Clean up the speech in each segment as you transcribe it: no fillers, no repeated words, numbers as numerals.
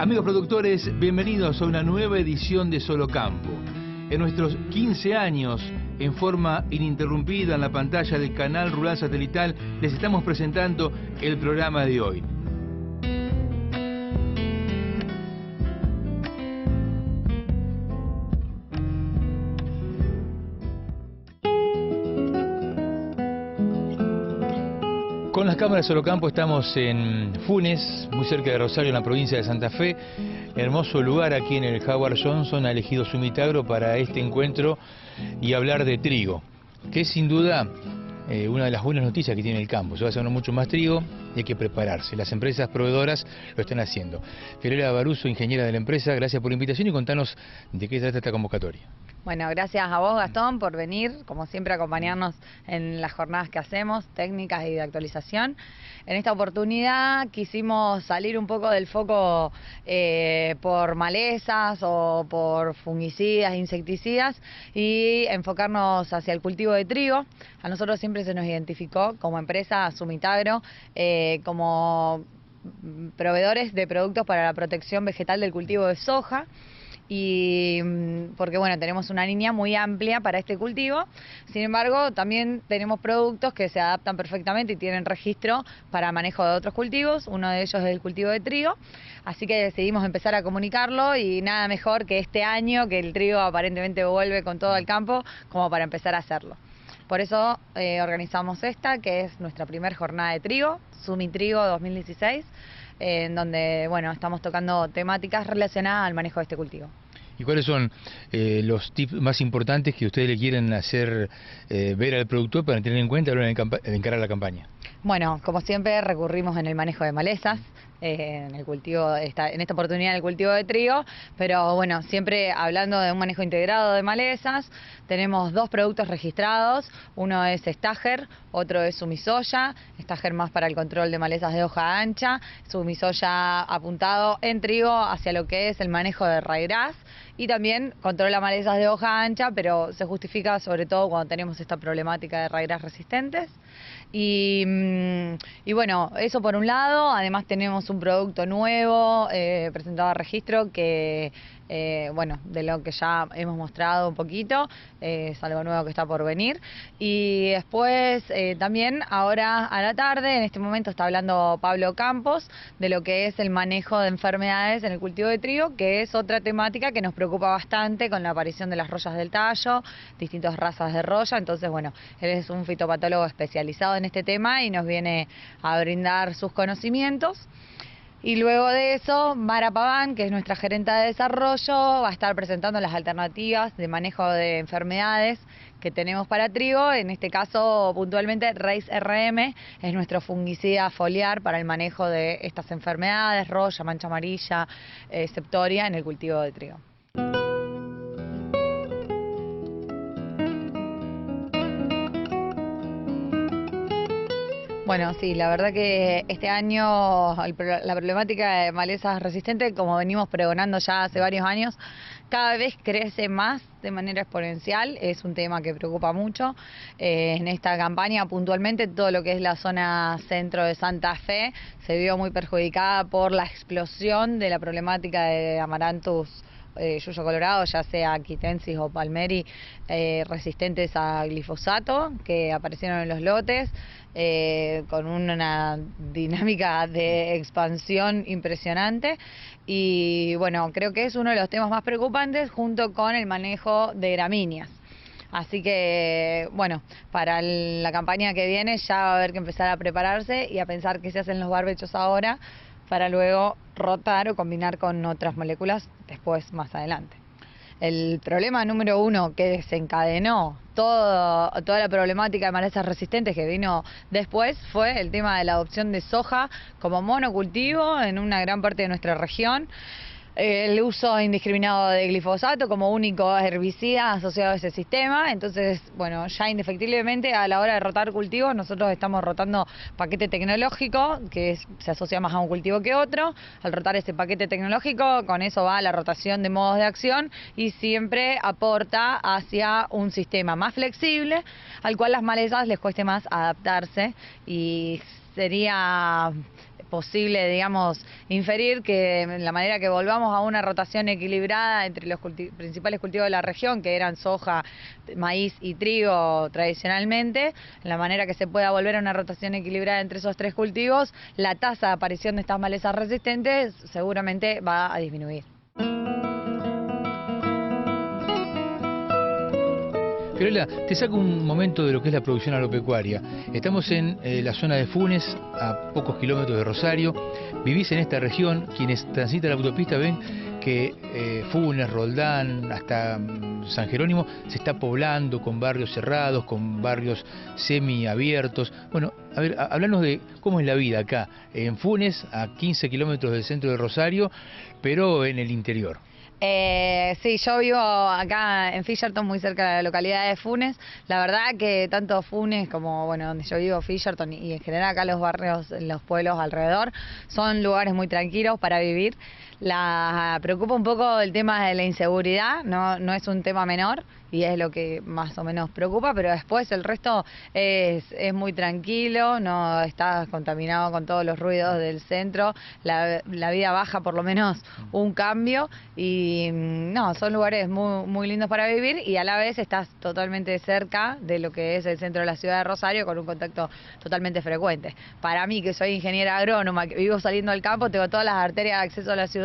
Amigos productores, bienvenidos a una nueva edición de Solo Campo. En nuestros 15 años, en forma ininterrumpida en la pantalla del canal Rural Satelital, les estamos presentando el programa de hoy. Con las cámaras de Solo Campo estamos en Funes, muy cerca de Rosario, en la provincia de Santa Fe. Hermoso lugar aquí en el Howard Johnson ha elegido Sumitagro para este encuentro y hablar de trigo, que es sin duda una de las buenas noticias que tiene el campo. Se va a hacer mucho más trigo y hay que prepararse. Las empresas proveedoras lo están haciendo. Fiorella Baruso, ingeniera de la empresa, gracias por la invitación y contanos de qué trata esta convocatoria. Bueno, gracias a vos, Gastón, por venir, como siempre, acompañarnos en las jornadas que hacemos, técnicas y de actualización. En esta oportunidad quisimos salir un poco del foco por malezas o por fungicidas, insecticidas y enfocarnos hacia el cultivo de trigo. A nosotros siempre se nos identificó como empresa Sumitagro como proveedores de productos para la protección vegetal del cultivo de soja. Y porque bueno, tenemos una línea muy amplia para este cultivo. Sin embargo, también tenemos productos que se adaptan perfectamente y tienen registro para manejo de otros cultivos. Uno de ellos es el cultivo de trigo, así que decidimos empezar a comunicarlo y nada mejor que este año, que el trigo aparentemente vuelve con todo al campo, como para empezar a hacerlo. Por eso organizamos esta, que es nuestra primera jornada de trigo, Sumitrigo 2016, en donde bueno, estamos tocando temáticas relacionadas al manejo de este cultivo. ¿Y cuáles son los tips más importantes que ustedes le quieren hacer ver al productor para tener en cuenta a la hora de encarar la campaña? Bueno, como siempre recurrimos en el manejo de malezas, en el cultivo, en esta oportunidad en el cultivo de trigo, pero bueno, siempre hablando de un manejo integrado de malezas. Tenemos dos productos registrados, uno es Stager, otro es Sumisoya. Stager más para el control de malezas de hoja ancha, Sumisoya apuntado en trigo hacia lo que es el manejo de raigras, y también controla malezas de hoja ancha, pero se justifica sobre todo cuando tenemos esta problemática de raigras resistentes. Y bueno, eso por un lado. Además tenemos un producto nuevo presentado a registro que bueno, de lo que ya hemos mostrado un poquito, es algo nuevo que está por venir. Y después también ahora a la tarde, en este momento está hablando Pablo Campos de lo que es el manejo de enfermedades en el cultivo de trigo, que es otra temática que nos preocupa bastante con la aparición de las rollas del tallo, distintas razas de roya. Entonces bueno, él es un fitopatólogo especializado en este tema y nos viene a brindar sus conocimientos. Y luego de eso, Mara Paván, que es nuestra gerenta de desarrollo, va a estar presentando las alternativas de manejo de enfermedades que tenemos para trigo. En este caso, puntualmente, Race RM es nuestro fungicida foliar para el manejo de estas enfermedades, roya, mancha amarilla, septoria en el cultivo de trigo. Bueno, sí, la verdad que este año la problemática de malezas resistentes, como venimos pregonando ya hace varios años, cada vez crece más de manera exponencial. Es un tema que preocupa mucho. En esta campaña puntualmente todo lo que es la zona centro de Santa Fe se vio muy perjudicada por la explosión de la problemática de Amaranthus yuyo colorado, ya sea quitensis o palmeri, resistentes a glifosato, que aparecieron en los lotes con una dinámica de expansión impresionante. Y bueno, creo que es uno de los temas más preocupantes, junto con el manejo de gramíneas. Así que, bueno, para la campaña que viene ya va a haber que empezar a prepararse y a pensar qué se hacen los barbechos ahora, para luego rotar o combinar con otras moléculas después, más adelante. El problema número uno que desencadenó toda la problemática de malezas resistentes que vino después fue el tema de la adopción de soja como monocultivo en una gran parte de nuestra región. El uso indiscriminado de glifosato como único herbicida asociado a ese sistema. Entonces, bueno, ya indefectiblemente a la hora de rotar cultivos, nosotros estamos rotando paquete tecnológico, que se asocia más a un cultivo que otro. Al rotar ese paquete tecnológico, con eso va la rotación de modos de acción y siempre aporta hacia un sistema más flexible, al cual las malezas les cueste más adaptarse, y sería posible, digamos, inferir que la manera que volvamos a una rotación equilibrada entre los principales cultivos de la región, que eran soja, maíz y trigo tradicionalmente, la manera que se pueda volver a una rotación equilibrada entre esos tres cultivos, la tasa de aparición de estas malezas resistentes seguramente va a disminuir. Fiorella, te saco un momento de lo que es la producción agropecuaria. Estamos en la zona de Funes, a pocos kilómetros de Rosario. Vivís en esta región. Quienes transitan la autopista ven que Funes, Roldán, hasta San Jerónimo se está poblando con barrios cerrados, con barrios semiabiertos. Bueno, a ver, háblanos de cómo es la vida acá, en Funes, a 15 kilómetros del centro de Rosario, pero en el interior. Sí, yo vivo acá en Fisherton, muy cerca de la localidad de Funes. La verdad que tanto Funes como, bueno, donde yo vivo, Fisherton, y en general acá los barrios, los pueblos alrededor, son lugares muy tranquilos para vivir. La preocupa un poco el tema de la inseguridad, no es un tema menor y es lo que más o menos preocupa, pero después el resto es muy tranquilo, no está contaminado con todos los ruidos del centro, la vida baja por lo menos un cambio y no, son lugares muy lindos para vivir y a la vez estás totalmente cerca de lo que es el centro de la ciudad de Rosario con un contacto totalmente frecuente. Para mí, que soy ingeniera agrónoma, que vivo saliendo al campo, tengo todas las arterias de acceso a la ciudad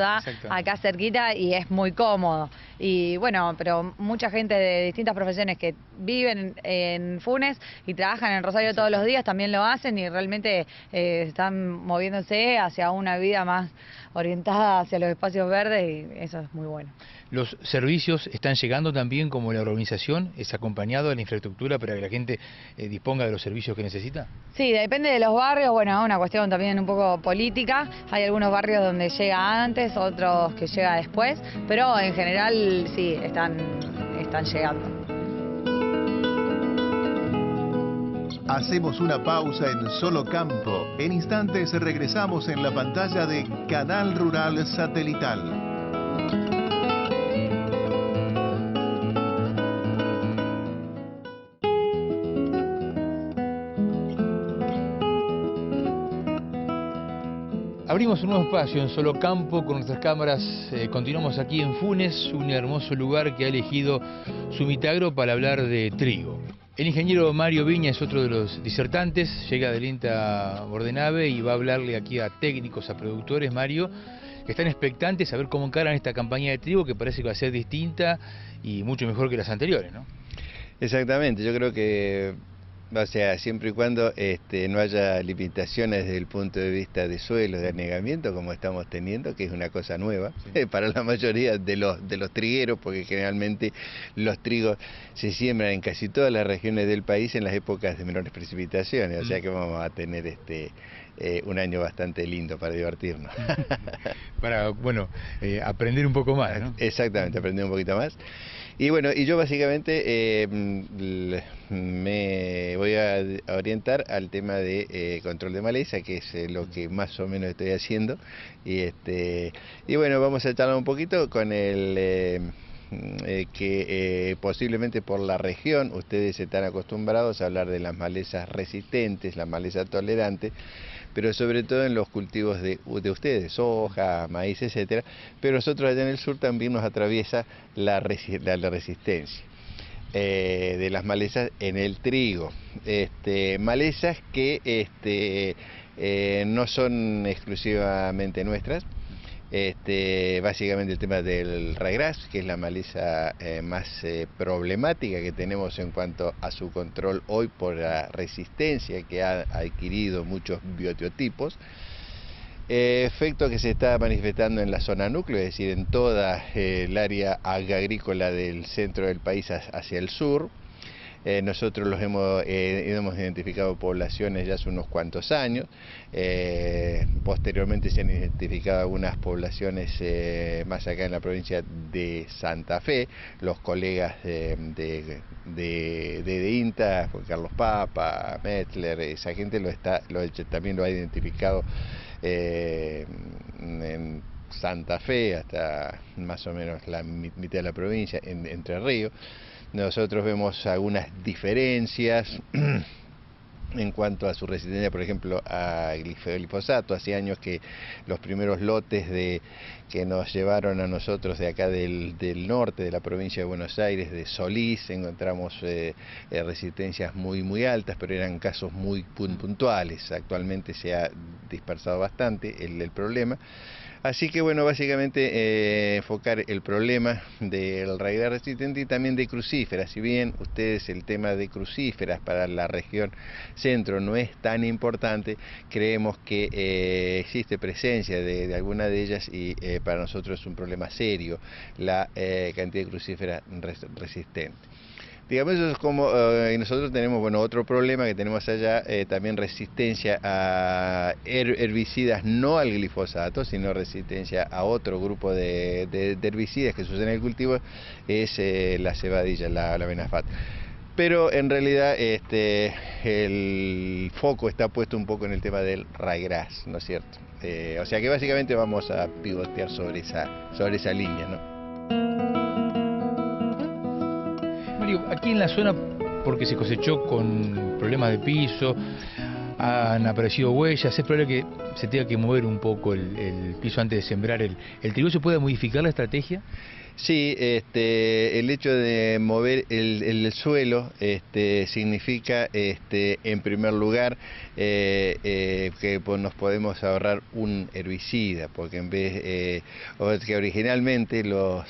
acá cerquita y es muy cómodo. Y bueno, pero mucha gente de distintas profesiones que viven en Funes y trabajan en Rosario todos los días también lo hacen y realmente están moviéndose hacia una vida más orientada hacia los espacios verdes y eso es muy bueno. ¿Los servicios están llegando también como la urbanización? ¿Es acompañado de la infraestructura para que la gente disponga de los servicios que necesita? Sí, depende de los barrios, bueno, es una cuestión también un poco política. Hay algunos barrios donde llega antes, otros que llega después, pero en general sí, están llegando. Hacemos una pausa en Solo Campo. En instantes regresamos en la pantalla de Canal Rural Satelital. Abrimos un nuevo espacio en Solo Campo con nuestras cámaras. Continuamos aquí en Funes, un hermoso lugar que ha elegido Sumitagro para hablar de trigo. El ingeniero Mario Viña es otro de los disertantes, llega del INTA Bordenave y va a hablarle aquí a técnicos, a productores, Mario, que están expectantes a ver cómo encaran esta campaña de trigo que parece que va a ser distinta y mucho mejor que las anteriores, ¿no? Exactamente, yo creo que, o sea, siempre y cuando no haya limitaciones desde el punto de vista de suelos, de anegamiento, como estamos teniendo, que es una cosa nueva para la mayoría de los trigueros, porque generalmente los trigos se siembran en casi todas las regiones del país en las épocas de menores precipitaciones, o sea que vamos a tener un año bastante lindo para divertirnos. Para, bueno, aprender un poco más, ¿no? Exactamente, aprender un poquito más. Y bueno, y yo básicamente me voy a orientar al tema de control de maleza, que es lo que más o menos estoy haciendo. Y bueno, vamos a charlar un poquito con el que posiblemente por la región ustedes están acostumbrados a hablar de las malezas resistentes, las malezas tolerantes, pero sobre todo en los cultivos de ustedes, soja, maíz, etcétera, pero nosotros allá en el sur también nos atraviesa la resistencia de las malezas en el trigo, malezas que no son exclusivamente nuestras. Básicamente el tema del ryegrass, que es la maleza más problemática que tenemos en cuanto a su control hoy por la resistencia que ha adquirido muchos biotopos, efecto que se está manifestando en la zona núcleo, es decir, en toda el área agrícola del centro del país hacia el sur. Nosotros hemos identificado poblaciones ya hace unos cuantos años, posteriormente se han identificado algunas poblaciones más acá en la provincia de Santa Fe, los colegas de INTA, Juan Carlos Papa, Metzler, esa gente también lo ha identificado en Santa Fe hasta más o menos la mitad de la provincia, en Entre Ríos. Nosotros vemos algunas diferencias en cuanto a su resistencia, por ejemplo, a glifosato. Hace años que los primeros lotes que nos llevaron a nosotros de acá del norte, de la provincia de Buenos Aires, de Solís, encontramos resistencias muy altas, pero eran casos muy puntuales. Actualmente se ha dispersado bastante el problema. Así que bueno, básicamente enfocar el problema del raigras resistente y también de crucíferas. Si bien ustedes el tema de crucíferas para la región centro no es tan importante, creemos que existe presencia de alguna de ellas y para nosotros es un problema serio la cantidad de crucíferas resistentes. Digamos, eso es como nosotros tenemos, bueno, otro problema que tenemos allá, también resistencia a herbicidas, no al glifosato, sino resistencia a otro grupo de herbicidas que se usan en el cultivo, es la cebadilla, la Benafat. Pero en realidad el foco está puesto un poco en el tema del raigras, ¿no es cierto? O sea que básicamente vamos a pivotear sobre esa línea, ¿no? Aquí en la zona, porque se cosechó con problemas de piso, han aparecido huellas, es probable que se tenga que mover un poco el piso antes de sembrar el trigo. ¿Se puede modificar la estrategia? Sí, el hecho de mover el suelo significa, en primer lugar, que pues, nos podemos ahorrar un herbicida, porque en vez que originalmente los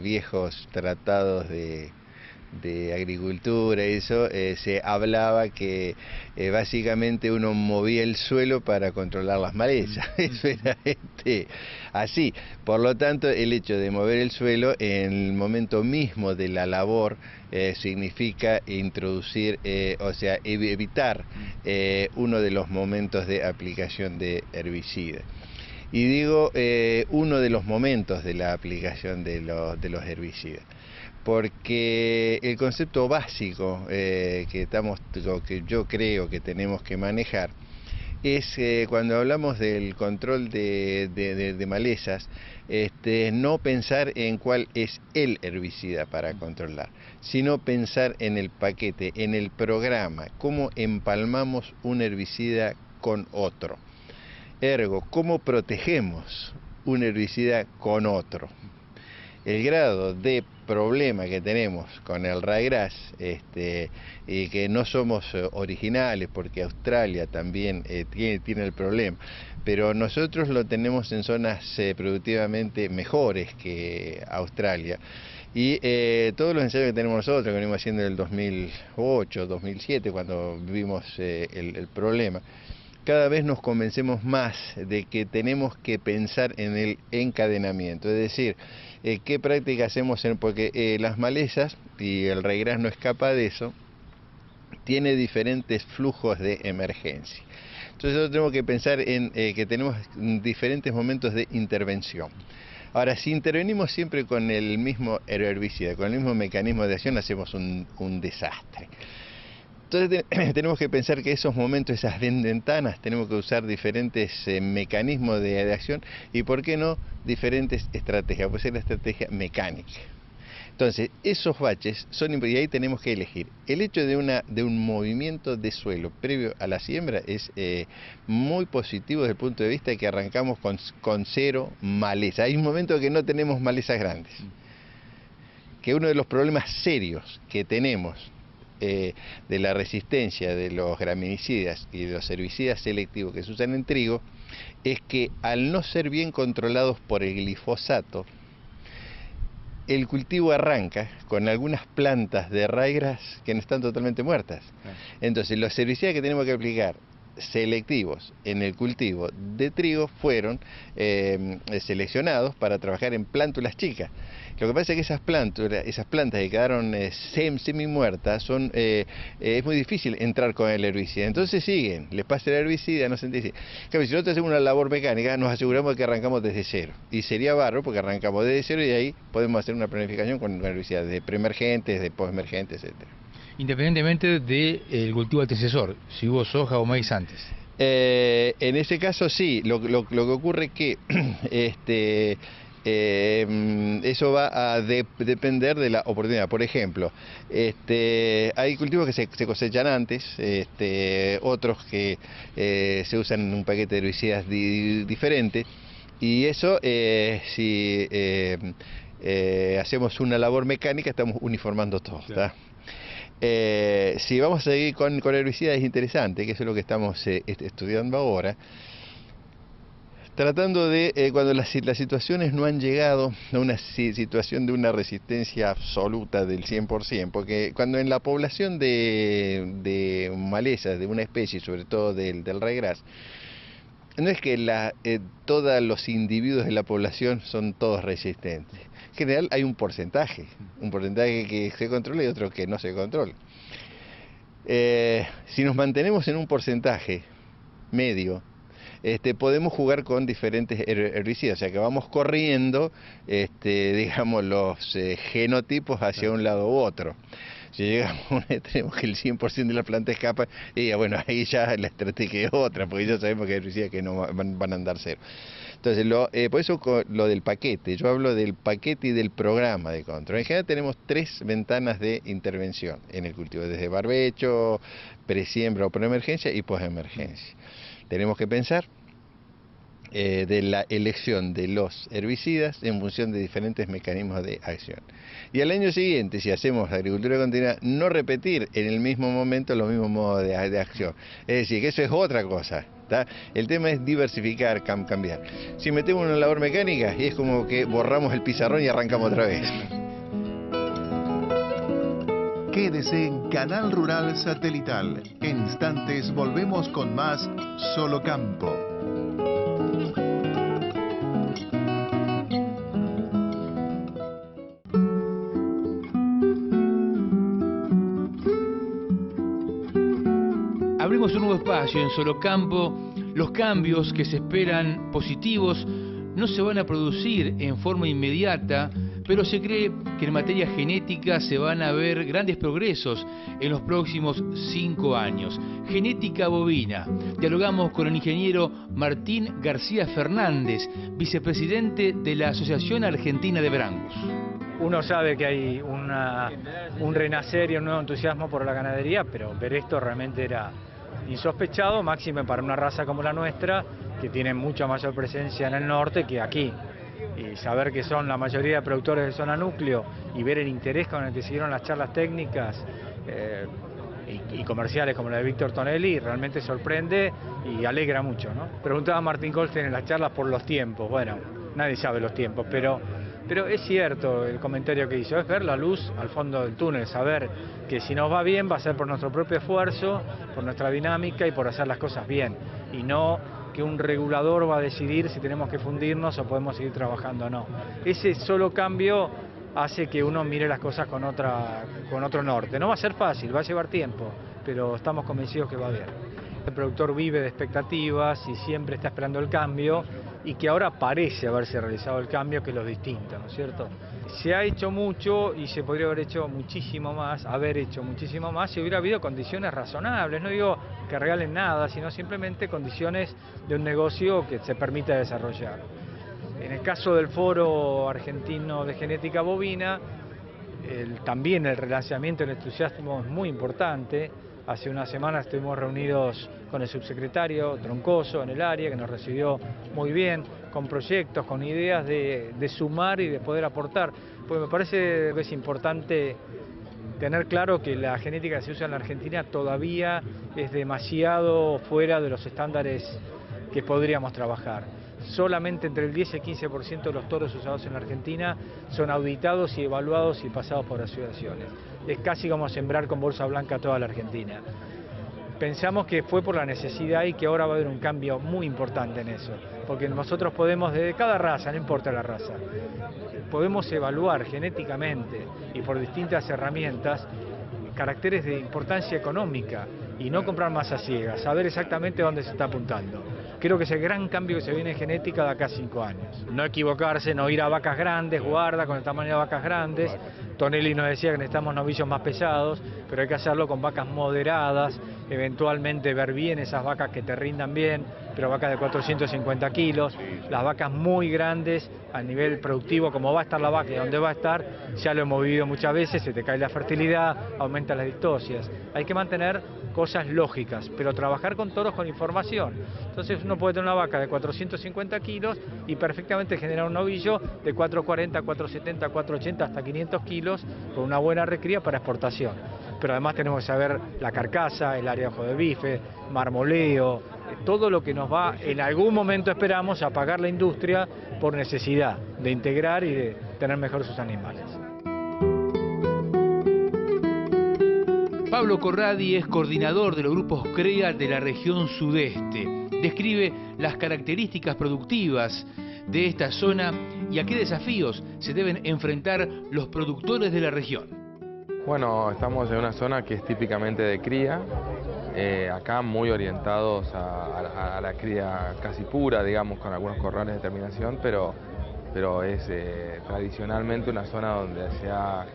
viejos tratados de agricultura y eso, se hablaba que básicamente uno movía el suelo para controlar las malezas. Eso era así. Por lo tanto, el hecho de mover el suelo en el momento mismo de la labor significa introducir, o sea, evitar uno de los momentos de aplicación de herbicida. Y digo uno de los momentos de la aplicación de los herbicidas, porque el concepto básico que yo creo que tenemos que manejar es cuando hablamos del control de malezas, no pensar en cuál es el herbicida para controlar, sino pensar en el paquete, en el programa, cómo empalmamos un herbicida con otro. Ergo, cómo protegemos un herbicida con otro. El grado de problema que tenemos con el raigras, y que no somos originales, porque Australia también tiene el problema, pero nosotros lo tenemos en zonas productivamente mejores que Australia. Y todos los ensayos que tenemos nosotros, que venimos haciendo en el 2008, 2007, cuando vivimos el problema, cada vez nos convencemos más de que tenemos que pensar en el encadenamiento, es decir, qué práctica hacemos, porque las malezas, y el raigras no escapa de eso, tiene diferentes flujos de emergencia. Entonces nosotros tenemos que pensar en que tenemos diferentes momentos de intervención. Ahora, si intervenimos siempre con el mismo herbicida, con el mismo mecanismo de acción, hacemos un desastre. Entonces tenemos que pensar que esos momentos, esas ventanas, tenemos que usar diferentes mecanismos de acción y, ¿por qué no?, diferentes estrategias. Puede ser la estrategia mecánica. Entonces, esos baches son importantes y ahí tenemos que elegir. El hecho de un movimiento de suelo previo a la siembra es muy positivo desde el punto de vista de que arrancamos con cero maleza. Hay un momento que no tenemos malezas grandes. Que uno de los problemas serios que tenemos de la resistencia de los graminicidas y de los herbicidas selectivos que se usan en trigo es que, al no ser bien controlados por el glifosato, el cultivo arranca con algunas plantas de raigras que no están totalmente muertas. Entonces, los herbicidas que tenemos que aplicar selectivos en el cultivo de trigo fueron seleccionados para trabajar en plántulas chicas. Lo que pasa es que esas plantas que quedaron semi muertas, es muy difícil entrar con el herbicida. Entonces siguen, les pasa el herbicida, no se entiende. Claro, si nosotros hacemos una labor mecánica, nos aseguramos de que arrancamos desde cero. Y sería barro porque arrancamos desde cero y ahí podemos hacer una planificación con herbicidas de preemergentes, de postemergentes, etc. Independientemente del cultivo antecesor, si hubo soja o maíz antes. En ese caso sí, lo que ocurre es que eso va a depender de la oportunidad. Por ejemplo, hay cultivos que se cosechan antes, otros que se usan en un paquete de herbicidas diferente, y eso si hacemos una labor mecánica estamos uniformando todo, ¿tá? Si vamos a seguir con herbicidas es interesante, que eso es lo que estamos estudiando ahora, tratando de, cuando las situaciones no han llegado a una situación de una resistencia absoluta del 100%, porque cuando en la población de malezas de una especie, sobre todo del ryegrass, no es que todos los individuos de la población son todos resistentes. En general hay un porcentaje que se controla y otro que no se controla. Si nos mantenemos en un porcentaje medio, podemos jugar con diferentes herbicidas, o sea que vamos corriendo, digamos, los genotipos hacia un lado u otro. Si llegamos a un extremo que el 100% de la planta escapa, y bueno, ahí ya la estrategia es otra, porque ya sabemos que hay herbicidas que no van a andar cero. Entonces, por eso lo del paquete, yo hablo del paquete y del programa de control. En general tenemos 3 ventanas de intervención en el cultivo, desde barbecho, presiembra o preemergencia y posemergencia. Tenemos que pensar de la elección de los herbicidas en función de diferentes mecanismos de acción. Y al año siguiente, si hacemos agricultura continua, no repetir en el mismo momento los mismos modos de acción. Es decir, que eso es otra cosa, ¿tá? El tema es diversificar, cambiar. Si metemos una labor mecánica, es como que borramos el pizarrón y arrancamos otra vez. Quédese en Canal Rural Satelital. En instantes volvemos con más Solo Campo. Abrimos un nuevo espacio en Solo Campo. Los cambios que se esperan positivos no se van a producir en forma inmediata, pero se cree que en materia genética se van a ver grandes progresos en los próximos 5 años. Genética bovina. Dialogamos con el ingeniero Martín García Fernández, vicepresidente de la Asociación Argentina de Brangus. Uno sabe que hay un renacer y un nuevo entusiasmo por la ganadería, pero ver esto realmente era insospechado, máxime para una raza como la nuestra, que tiene mucha mayor presencia en el norte que aquí. Y saber que son la mayoría de productores de zona núcleo y ver el interés con el que siguieron las charlas técnicas y comerciales como la de Víctor Tonelli realmente sorprende y alegra mucho, ¿no? Preguntaba Martín Goldstein en las charlas por los tiempos. Bueno, nadie sabe los tiempos, pero es cierto el comentario que hizo, es ver la luz al fondo del túnel, saber que si nos va bien va a ser por nuestro propio esfuerzo, por nuestra dinámica y por hacer las cosas bien, y no que un regulador va a decidir si tenemos que fundirnos o podemos seguir trabajando o no. Ese solo cambio hace que uno mire las cosas con otro norte. No va a ser fácil, va a llevar tiempo, pero estamos convencidos que va bien. El productor vive de expectativas y siempre está esperando el cambio, y que ahora parece haberse realizado el cambio, que es lo distinto, ¿no es cierto? Se ha hecho mucho y se podría haber hecho muchísimo más, si hubiera habido condiciones razonables. No digo que regalen nada, sino simplemente condiciones de un negocio que se permita desarrollar. En el caso del Foro Argentino de Genética Bovina, también el relanzamiento y el entusiasmo es muy importante. Hace una semana estuvimos reunidos con el subsecretario Troncoso en el área, que nos recibió muy bien, con proyectos, con ideas de sumar y de poder aportar. Pues me parece que es importante tener claro que la genética que se usa en la Argentina todavía es demasiado fuera de los estándares que podríamos trabajar. Solamente entre el 10 y el 15% de los toros usados en la Argentina son auditados y evaluados y pasados por asociaciones. Es casi como sembrar con bolsa blanca toda la Argentina. Pensamos que fue por la necesidad y que ahora va a haber un cambio muy importante en eso, porque nosotros podemos, desde cada raza, no importa la raza, podemos evaluar genéticamente y por distintas herramientas caracteres de importancia económica y no comprar más a ciegas, saber exactamente dónde se está apuntando. Creo que es el gran cambio que se viene en genética de acá a 5 años. No equivocarse, no ir a vacas grandes, guarda con el tamaño de vacas grandes, Tonelli nos decía que necesitamos novillos más pesados, pero hay que hacerlo con vacas moderadas, eventualmente ver bien esas vacas que te rindan bien, pero vacas de 450 kilos, las vacas muy grandes a nivel productivo, como va a estar la vaca y dónde va a estar, ya lo hemos vivido muchas veces, se te cae la fertilidad, aumenta las distocias. Hay que mantener cosas lógicas, pero trabajar con toros con información. Entonces uno puede tener una vaca de 450 kilos y perfectamente generar un novillo de 440, 470, 480 hasta 500 kilos con una buena recría para exportación. Pero además tenemos que saber la carcasa, el área de ojo de bife, marmoleo, todo lo que nos va en algún momento, esperamos, a pagar la industria por necesidad de integrar y de tener mejor sus animales. Pablo Corradi es coordinador de los grupos CREA de la región sudeste. Describe las características productivas de esta zona y a qué desafíos se deben enfrentar los productores de la región. Bueno, estamos en una zona que es típicamente de cría, acá muy orientados a la cría casi pura, digamos, con algunos corrales de terminación, pero es tradicionalmente una zona donde se ha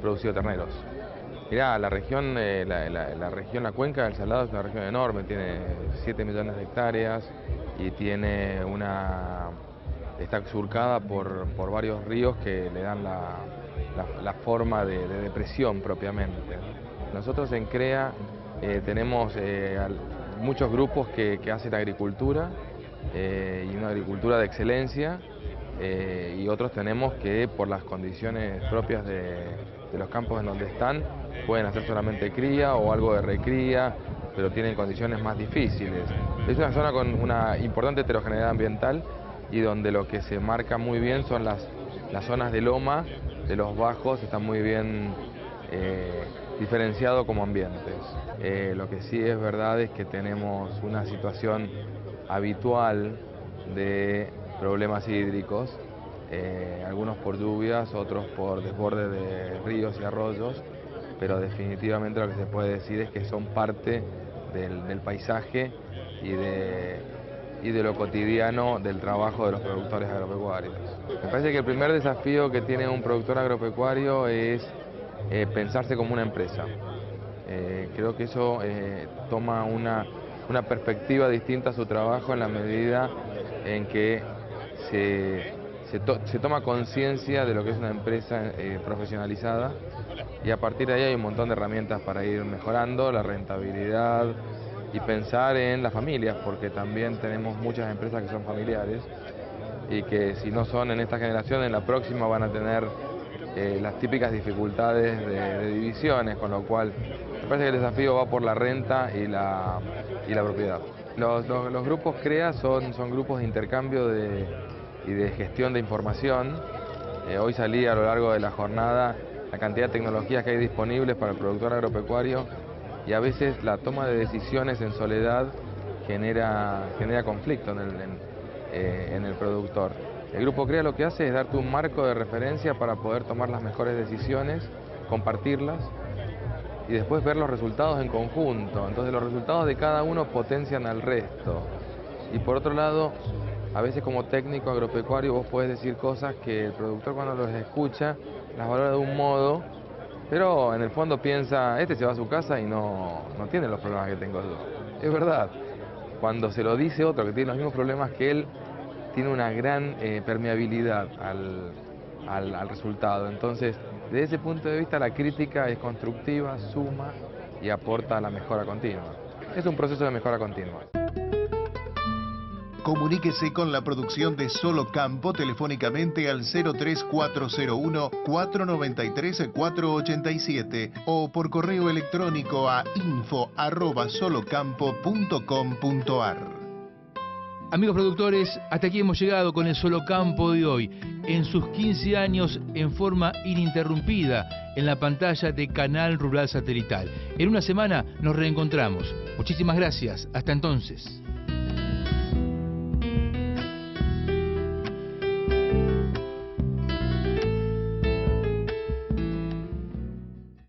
producido terneros. Mirá, la región, la cuenca del Salado es una región enorme, tiene 7 millones de hectáreas y está surcada por varios ríos que le dan la forma de depresión propiamente. Nosotros en CREA tenemos muchos grupos que hacen agricultura y una agricultura de excelencia, y otros tenemos que por las condiciones propias de los campos en donde están pueden hacer solamente cría o algo de recría, pero tienen condiciones más difíciles. Es una zona con una importante heterogeneidad ambiental y donde lo que se marca muy bien son las zonas de loma, de los bajos, están muy bien diferenciados como ambientes. Lo que sí es verdad es que tenemos una situación habitual de problemas hídricos, algunos por lluvias, otros por desborde de ríos y arroyos, pero definitivamente lo que se puede decir es que son parte del paisaje y de lo cotidiano del trabajo de los productores agropecuarios. Me parece que el primer desafío que tiene un productor agropecuario es pensarse como una empresa. Creo que eso toma una perspectiva distinta a su trabajo en la medida en que se toma conciencia de lo que es una empresa profesionalizada, y a partir de ahí hay un montón de herramientas para ir mejorando la rentabilidad y pensar en las familias, porque también tenemos muchas empresas que son familiares y que si no son en esta generación, en la próxima van a tener las típicas dificultades de divisiones, con lo cual me parece que el desafío va por la renta y la propiedad. Los grupos CREA son grupos de intercambio y de gestión de información. Hoy salí a lo largo de la jornada la cantidad de tecnologías que hay disponibles para el productor agropecuario, y a veces la toma de decisiones en soledad genera conflicto en el productor. El Grupo CREA lo que hace es darte un marco de referencia para poder tomar las mejores decisiones, compartirlas y después ver los resultados en conjunto. Entonces los resultados de cada uno potencian al resto. Y por otro lado, a veces como técnico agropecuario vos podés decir cosas que el productor cuando los escucha las valora de un modo, pero en el fondo piensa, este se va a su casa y no tiene los problemas que tengo yo. Es verdad, cuando se lo dice otro que tiene los mismos problemas que él, tiene una gran permeabilidad al resultado. Entonces, desde ese punto de vista, la crítica es constructiva, suma y aporta a la mejora continua. Es un proceso de mejora continua. Comuníquese con la producción de Solo Campo telefónicamente al 03401-493-487 o por correo electrónico a info@solocampo.com.ar. Amigos productores, hasta aquí hemos llegado con el Solo Campo de hoy, en sus 15 años en forma ininterrumpida en la pantalla de Canal Rural Satelital. En una semana nos reencontramos. Muchísimas gracias. Hasta entonces.